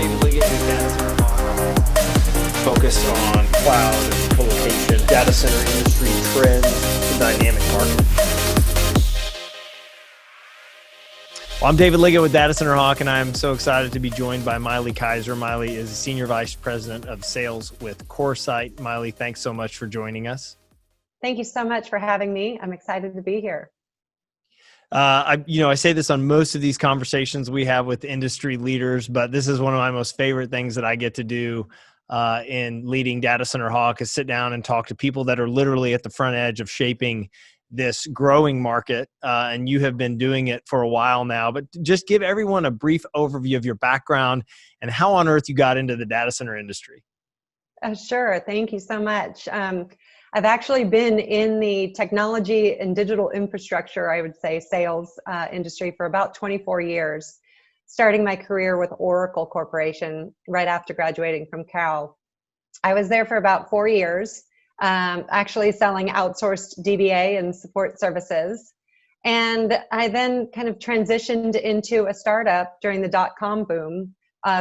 David Liggett with Data Center Hawk, focused on cloud and co-location, data center industry trends, and dynamic market. Well, I'm David Liggett with Data Center Hawk, and I'm so excited to be joined by Maile Kaiser. Maile is Senior Vice President of Sales with CoreSite. Maile, thanks so much for joining us. Thank you so much for having me. I'm excited to be here. I say this on most of these conversations we have with industry leaders, but this is one of my most favorite things that I get to do in leading Data Center Hawk is sit down and talk to people that are literally at the front edge of shaping this growing market. And you have been doing it for a while now, but just give everyone a brief overview of your background and how on earth you got into the data center industry. Sure. Thank you so much. I've actually been in the technology and digital infrastructure, I would say, sales industry for about 24 years, starting my career with Oracle Corporation right after graduating from Cal. I was there for about 4 years, actually selling outsourced DBA and support services. And I then kind of transitioned into a startup during the dot-com boom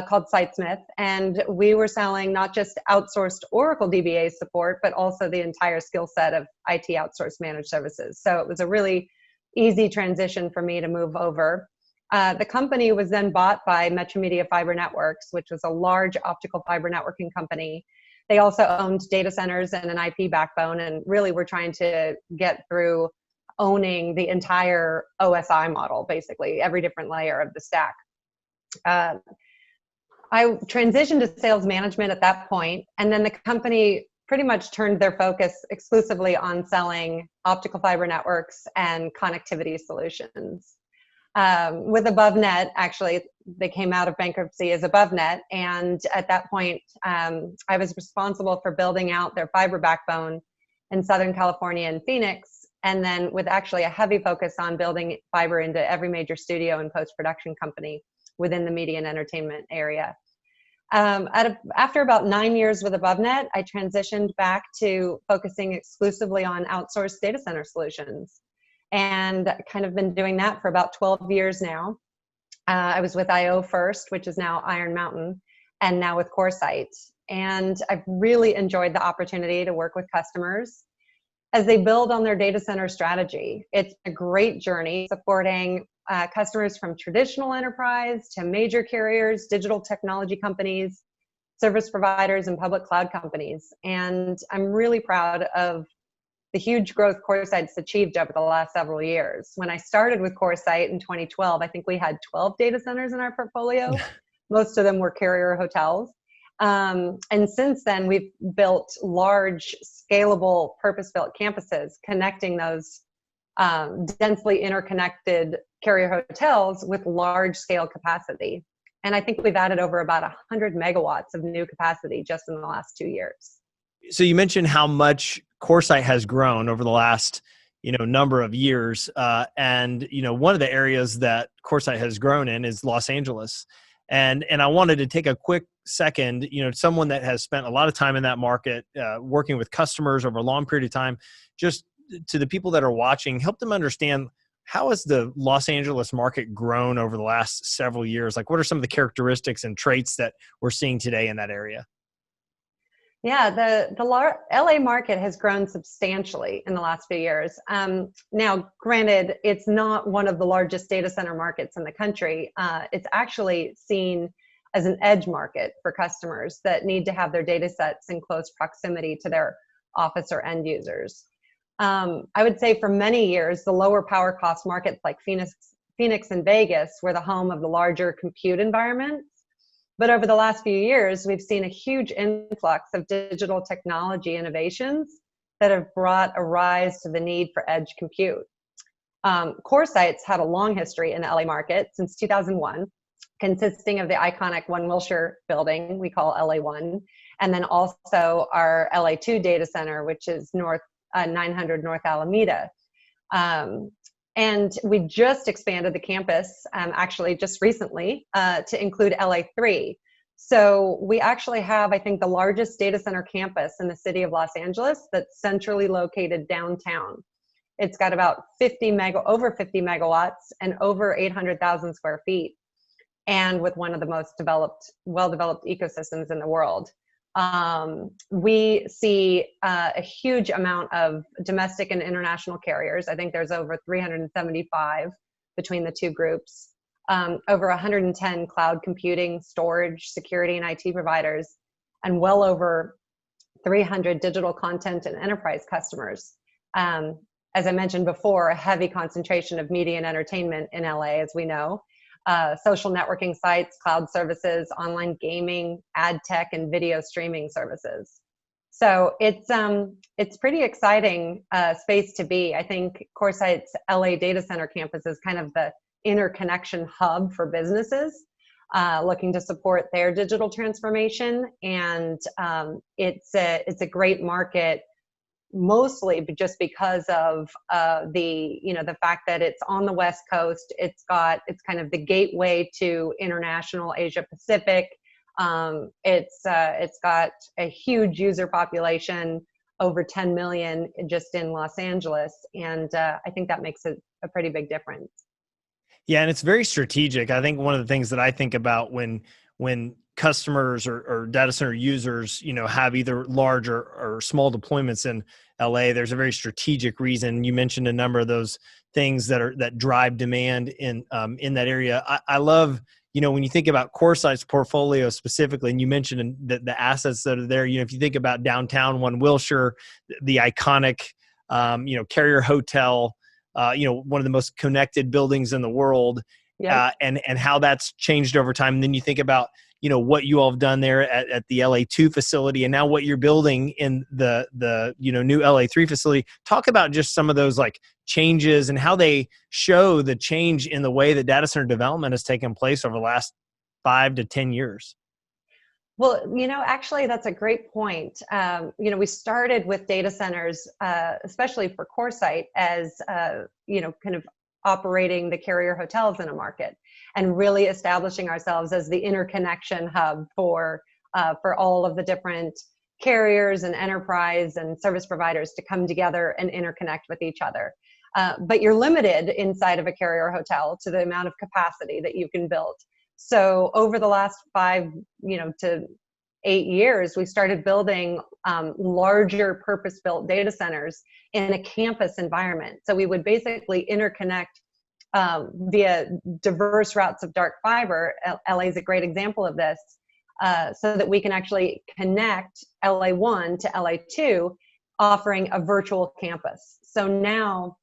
called Sitesmith, and we were selling not just outsourced Oracle DBA support, but also the entire skill set of IT outsourced managed services. So it was a really easy transition for me to move over. The company was then bought by Metromedia Fiber Networks, which was a large optical fiber networking company. They also owned data centers and an IP backbone, and really were trying to get through owning the entire OSI model, basically every different layer of the stack. I transitioned to sales management at that point, and then the company pretty much turned their focus exclusively on selling optical fiber networks and connectivity solutions. With AboveNet, actually, they came out of bankruptcy as AboveNet, and at that point, I was responsible for building out their fiber backbone in Southern California and Phoenix, and then with actually a heavy focus on building fiber into every major studio and post-production company within the media and entertainment area. After about 9 years with AboveNet, I transitioned back to focusing exclusively on outsourced data center solutions, and kind of been doing that for about 12 years now. I was with IO first, which is now Iron Mountain, and now with CoreSite. And I've really enjoyed the opportunity to work with customers as they build on their data center strategy. It's a great journey supporting customers from traditional enterprise to major carriers, digital technology companies, service providers, and public cloud companies. And I'm really proud of the huge growth CoreSite's achieved over the last several years. When I started with CoreSite in 2012, I think we had 12 data centers in our portfolio. Most of them were carrier hotels. And since then, we've built large, scalable, purpose-built campuses connecting those densely interconnected carrier hotels with large scale capacity. And I think we've added over about 100 megawatts of new capacity just in the last 2 years. So you mentioned how much CoreSite has grown over the last, number of years. And one of the areas that CoreSite has grown in is Los Angeles. And I wanted to take a quick second, someone that has spent a lot of time in that market, working with customers over a long period of time, just to the people that are watching, help them understand, how has the Los Angeles market grown over the last several years? Like, what are some of the characteristics and traits that we're seeing today in that area? Yeah, the LA market has grown substantially in the last few years. Now, granted, it's not one of the largest data center markets in the country. It's actually seen as an edge market for customers that need to have their data sets in close proximity to their office or end users. I would say for many years, the lower power cost markets like Phoenix and Vegas were the home of the larger compute environments. But over the last few years, we've seen a huge influx of digital technology innovations that have brought a rise to the need for edge compute. CoreSite's had a long history in the LA market since 2001, consisting of the iconic One Wilshire building we call LA1, and then also our LA2 data center, which is 900 North Alameda. And we just expanded the campus, actually just recently, to include LA3. So we actually have, I think, the largest data center campus in the city of Los Angeles that's centrally located downtown. It's got about over 50 megawatts and over 800,000 square feet. and with one of the most well-developed ecosystems in the world. We see a huge amount of domestic and international carriers. I think there's over 375 between the two groups, over 110 cloud computing, storage, security, and IT providers, and well over 300 digital content and enterprise customers. As I mentioned before, a heavy concentration of media and entertainment in LA, as we know. Social networking sites, cloud services, online gaming, ad tech, and video streaming services. So it's pretty exciting space to be. I think CoreSite's LA data center campus is kind of the interconnection hub for businesses looking to support their digital transformation, and it's a great market, mostly just because of the fact that it's on the West Coast. It's kind of the gateway to international Asia Pacific. It's got a huge user population, over 10 million just in Los Angeles, and I think that makes a pretty big difference. Yeah, and it's very strategic. I think one of the things that I think about when customers or data center users, have either large or small deployments in LA, there's a very strategic reason. You mentioned a number of those things that drive demand in that area. I love, when you think about CoreSite's portfolio specifically, and you mentioned the assets that are there. If you think about downtown One Wilshire, the iconic, Carrier Hotel, one of the most connected buildings in the world, Yep. and how that's changed over time. And then you think about, what you all have done there at the LA2 facility, and now what you're building in the new LA3 facility. Talk about just some of those like changes and how they show the change in the way that data center development has taken place over the last 5 to 10 years. Well, actually, that's a great point. We started with data centers, especially for CoreSite, as kind of operating the carrier hotels in a market, and really establishing ourselves as the interconnection hub for all of the different carriers and enterprise and service providers to come together and interconnect with each other. But you're limited inside of a carrier hotel to the amount of capacity that you can build. So over the last 5 to 8 years, we started building larger purpose-built data centers in a campus environment. So we would basically interconnect via diverse routes of dark fiber. LA is a great example of this, so that we can actually connect LA1 to LA2, offering a virtual campus. So now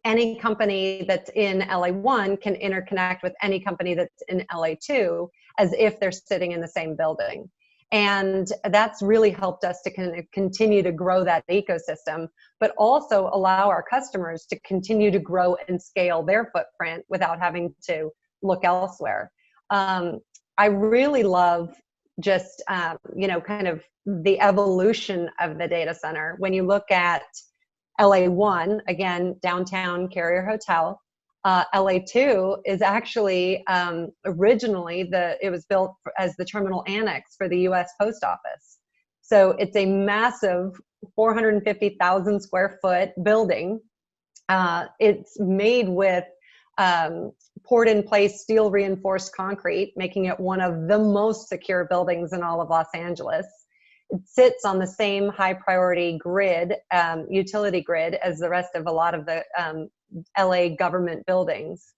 any company that's in LA1 can interconnect with any company that's in LA2 as if they're sitting in the same building. And that's really helped us to kind of continue to grow that ecosystem, but also allow our customers to continue to grow and scale their footprint without having to look elsewhere. I really love just, kind of the evolution of the data center. When you look at LA1, again, downtown Carrier Hotel, LA2 is actually originally it was built as the terminal annex for the U.S. Post Office. So it's a massive 450,000 square foot building. It's made with poured in place steel reinforced concrete, making it one of the most secure buildings in all of Los Angeles. It sits on the same high priority grid, utility grid, as the rest of a lot of the LA government buildings.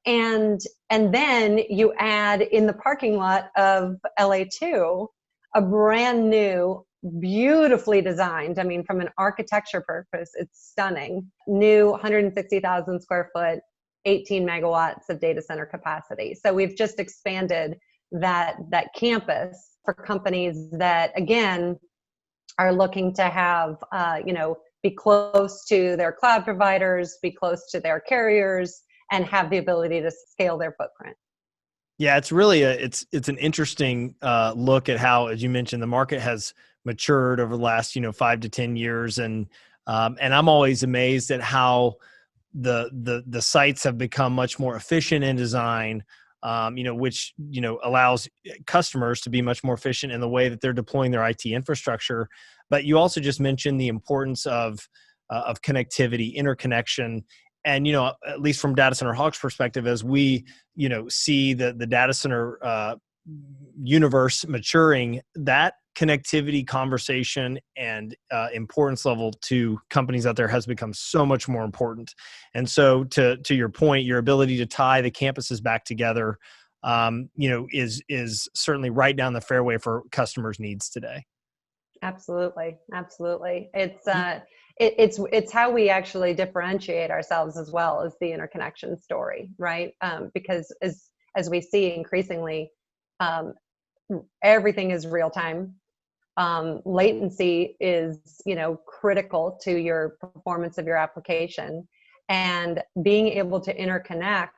And then you add in the parking lot of LA2, a brand new, beautifully designed, from an architecture purpose, it's stunning, new 160,000 square foot, 18 megawatts of data center capacity. So we've just expanded that campus for companies that, again, are looking to have, be close to their cloud providers, be close to their carriers, and have the ability to scale their footprint. Yeah, it's really it's an interesting look at how, as you mentioned, the market has matured over the last 5 to 10 years, and I'm always amazed at how the sites have become much more efficient in design, which allows customers to be much more efficient in the way that they're deploying their IT infrastructure. But you also just mentioned the importance of connectivity, interconnection, and, at least from Data Center Hawk's perspective, as we, see the data center universe maturing, that connectivity conversation and importance level to companies out there has become so much more important. And so to your point, your ability to tie the campuses back together, is certainly right down the fairway for customers' needs today. Absolutely. Absolutely. It's how we actually differentiate ourselves as well as the interconnection story, right? Because as we see increasingly, everything is real time. Latency is, critical to your performance of your application, and being able to interconnect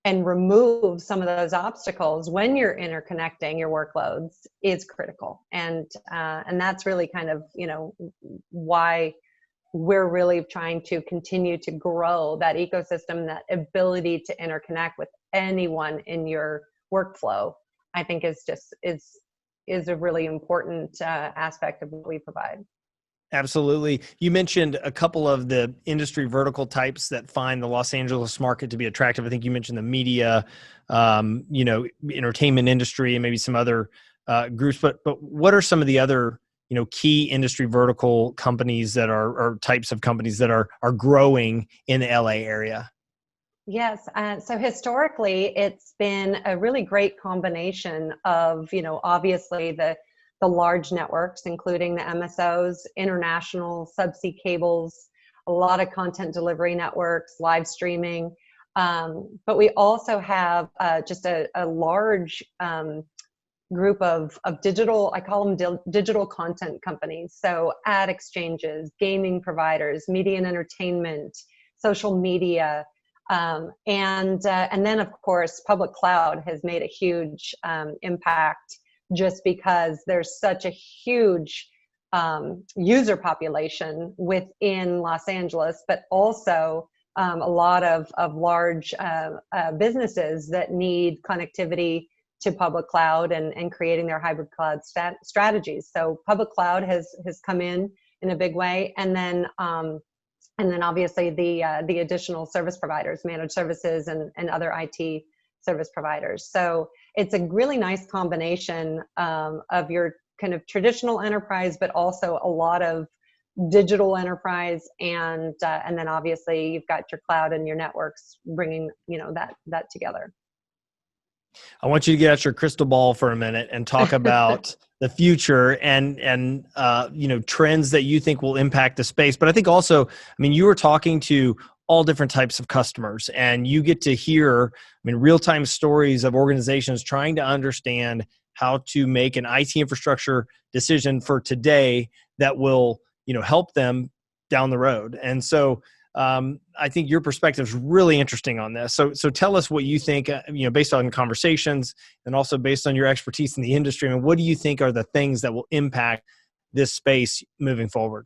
and remove some of those obstacles when you're interconnecting your workloads is critical. And that's really kind of, why we're really trying to continue to grow that ecosystem, that ability to interconnect with anyone in your workflow. I think is a really important aspect of what we provide. Absolutely. You mentioned a couple of the industry vertical types that find the Los Angeles market to be attractive. I think you mentioned the media, entertainment industry, and maybe some other groups. But what are some of the other, key industry vertical companies that or types of companies that are growing in the LA area? Yes. So historically, it's been a really great combination of, obviously the large networks, including the MSOs, international subsea cables, a lot of content delivery networks, live streaming. But we also have just a large group of digital, I call them digital content companies. So ad exchanges, gaming providers, media and entertainment, social media. And then, of course, public cloud has made a huge impact, just because there's such a huge user population within Los Angeles, but also a lot of large businesses that need connectivity to public cloud and creating their hybrid cloud strategies. So public cloud has come in a big way, and then obviously the additional service providers, managed services, and other IT service providers. So it's a really nice combination of your kind of traditional enterprise, but also a lot of digital enterprise, and then obviously you've got your cloud and your networks bringing that together. I want you to get out your crystal ball for a minute and talk about the future and trends that you think will impact the space. But I think also, you were talking to all different types of customers, and you get to hear, real-time stories of organizations trying to understand how to make an IT infrastructure decision for today that will, help them down the road. And so I think your perspective is really interesting on this. So tell us what you think, based on conversations and also based on your expertise in the industry. What do you think are the things that will impact this space moving forward?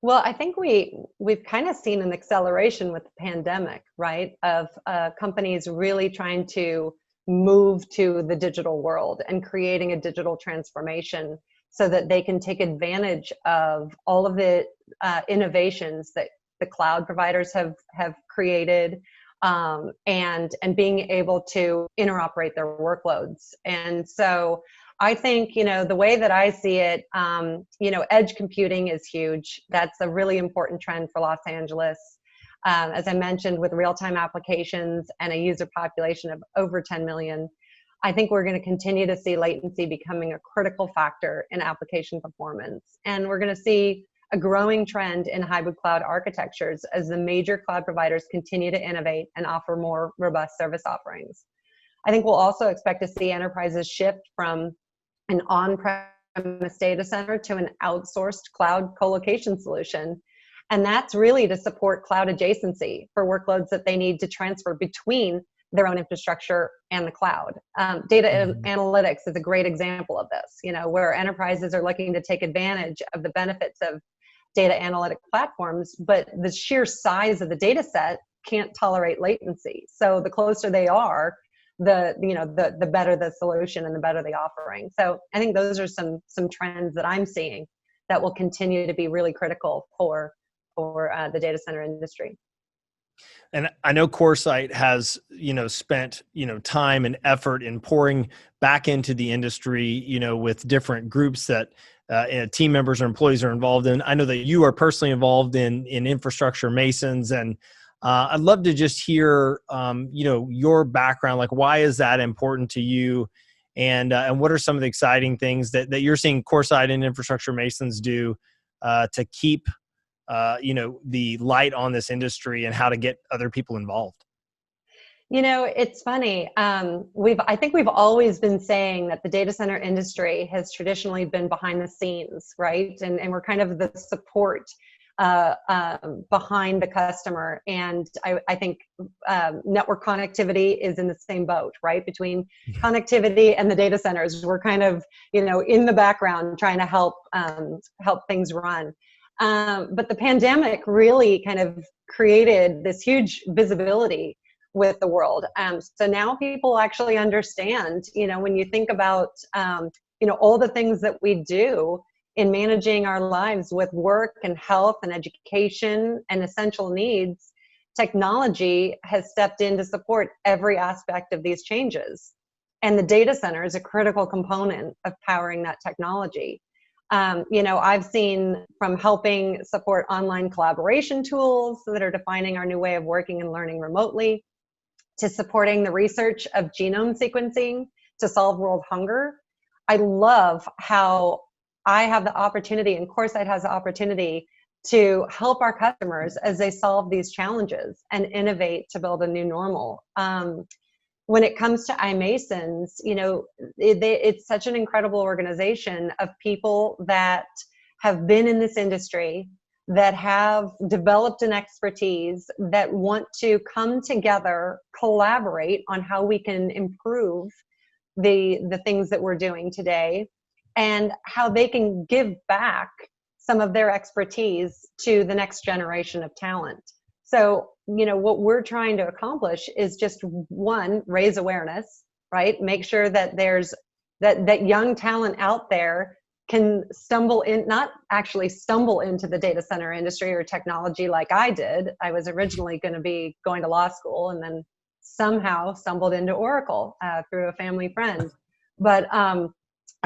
Well, I think we've kind of seen an acceleration with the pandemic, right? Of companies really trying to move to the digital world and creating a digital transformation so that they can take advantage of all of the innovations that the cloud providers have created, and being able to interoperate their workloads. And so I think, the way that I see it, edge computing is huge. That's a really important trend for Los Angeles. As I mentioned, with real-time applications and a user population of over 10 million, I think we're going to continue to see latency becoming a critical factor in application performance. And we're going to see a growing trend in hybrid cloud architectures as the major cloud providers continue to innovate and offer more robust service offerings. I think we'll also expect to see enterprises shift from an on-premise data center to an outsourced cloud colocation solution. And that's really to support cloud adjacency for workloads that they need to transfer between their own infrastructure and the cloud. Data analytics is a great example of this, where enterprises are looking to take advantage of the benefits of data analytic platforms, but the sheer size of the data set can't tolerate latency. So the closer they are, the better the solution and the better the offering. So I think those are some trends that I'm seeing that will continue to be really critical for for the data center industry. And I know CoreSite has, spent, time and effort in pouring back into the industry, with different groups that team members or employees are involved in. I know that you are personally involved in infrastructure masons, and I'd love to just hear, your background. Like, why is that important to you? And what are some of the exciting things that you're seeing CoreSite and infrastructure masons do to keep the light on this industry and how to get other people involved? It's funny. I think we've always been saying that the data center industry has traditionally been behind the scenes, right? And we're kind of the support behind the customer. And I think network connectivity is in the same boat, right? Between connectivity and the data centers, we're kind of, in the background trying to help things run. But the pandemic really kind of created this huge visibility with the world. So now people actually understand, when you think about, all the things that we do in managing our lives with work and health and education and essential needs, technology has stepped in to support every aspect of these changes. And the data center is a critical component of powering that technology. I've seen from helping support online collaboration tools that are defining our new way of working and learning remotely, to supporting the research of genome sequencing to solve world hunger. I love how I have the opportunity, and CoreSite has the opportunity, to help our customers as they solve these challenges and innovate to build a new normal. When it comes to iMasons, it's such an incredible organization of people that have been in this industry, that have developed an expertise, that want to come together, collaborate on how we can improve the things that we're doing today, and how they can give back some of their expertise to the next generation of talent. So, what we're trying to accomplish is just, one, raise awareness, right? Make sure that there's that young talent out there can not actually stumble into the data center industry or technology like I did. I was originally going to be going to law school and then somehow stumbled into Oracle through a family friend. But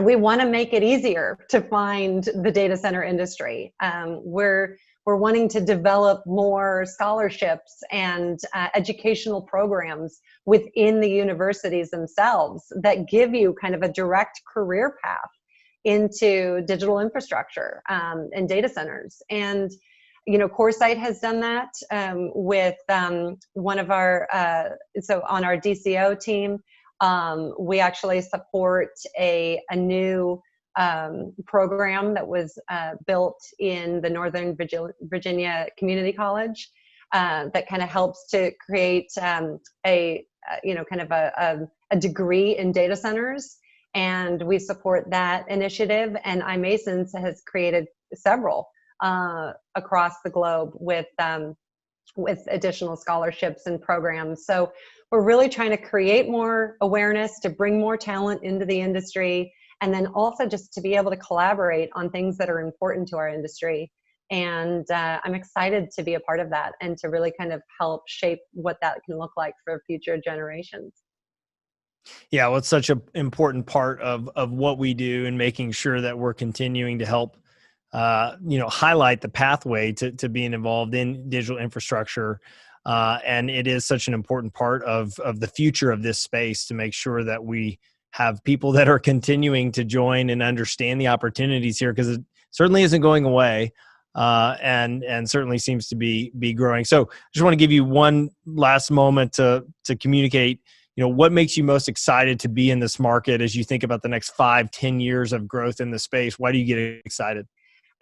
we want to make it easier to find the data center industry. We're wanting to develop more scholarships and educational programs within the universities themselves that give you kind of a direct career path into digital infrastructure and data centers. And, CoreSite has done that with one of our, so on our DCO team, we actually support a new program that was built in the Northern Virginia Community College that kind of helps to create a degree in data centers. And we support that initiative. And iMasons has created several across the globe with additional scholarships and programs. So we're really trying to create more awareness, to bring more talent into the industry, and then also just to be able to collaborate on things that are important to our industry. And I'm excited to be a part of that and to really kind of help shape what that can look like for future generations. Yeah, well, it's such an important part of what we do, and making sure that we're continuing to help, highlight the pathway to being involved in digital infrastructure. And it is such an important part of the future of this space, to make sure that we have people that are continuing to join and understand the opportunities here, because it certainly isn't going away, and certainly seems to be growing. So I just want to give you one last moment to communicate, what makes you most excited to be in this market as you think about the next 5-10 years of growth in the space? Why do you get excited?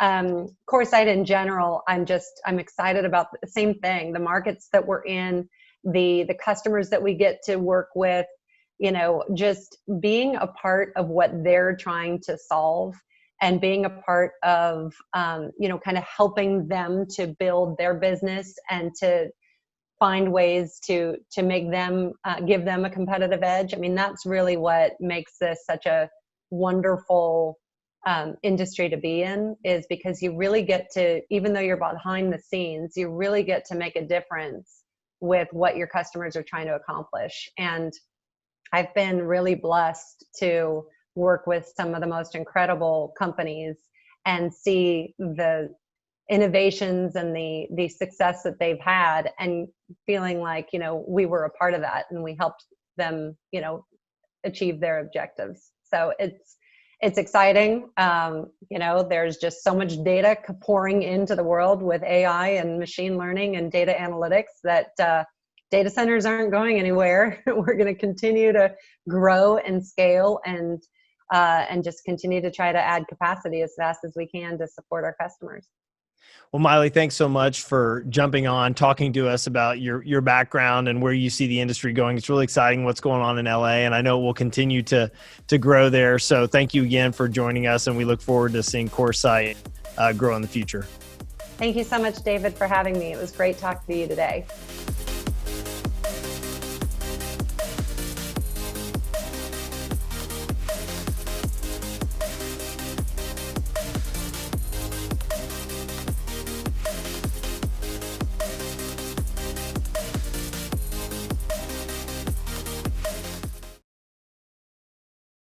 CoreSite in general, I'm excited about the same thing, the markets that we're in, the customers that we get to work with, just being a part of what they're trying to solve, and being a part of, kind of helping them to build their business and to find ways to make them, give them a competitive edge. I mean, that's really what makes this such a wonderful industry to be in, is because you really get to, even though you're behind the scenes, you really get to make a difference with what your customers are trying to accomplish. And I've been really blessed to work with some of the most incredible companies and see the innovations and the success that they've had, and feeling like, we were a part of that and we helped them, achieve their objectives. So it's exciting. There's just so much data pouring into the world with AI and machine learning and data analytics that data centers aren't going anywhere. We're going to continue to grow and scale and just continue to try to add capacity as fast as we can to support our customers. Well, Maile, thanks so much for jumping on, talking to us about your background and where you see the industry going. It's really exciting what's going on in LA, and I know it will continue to grow there. So thank you again for joining us, and we look forward to seeing CoreSite grow in the future. Thank you so much, David, for having me. It was great talking to you today.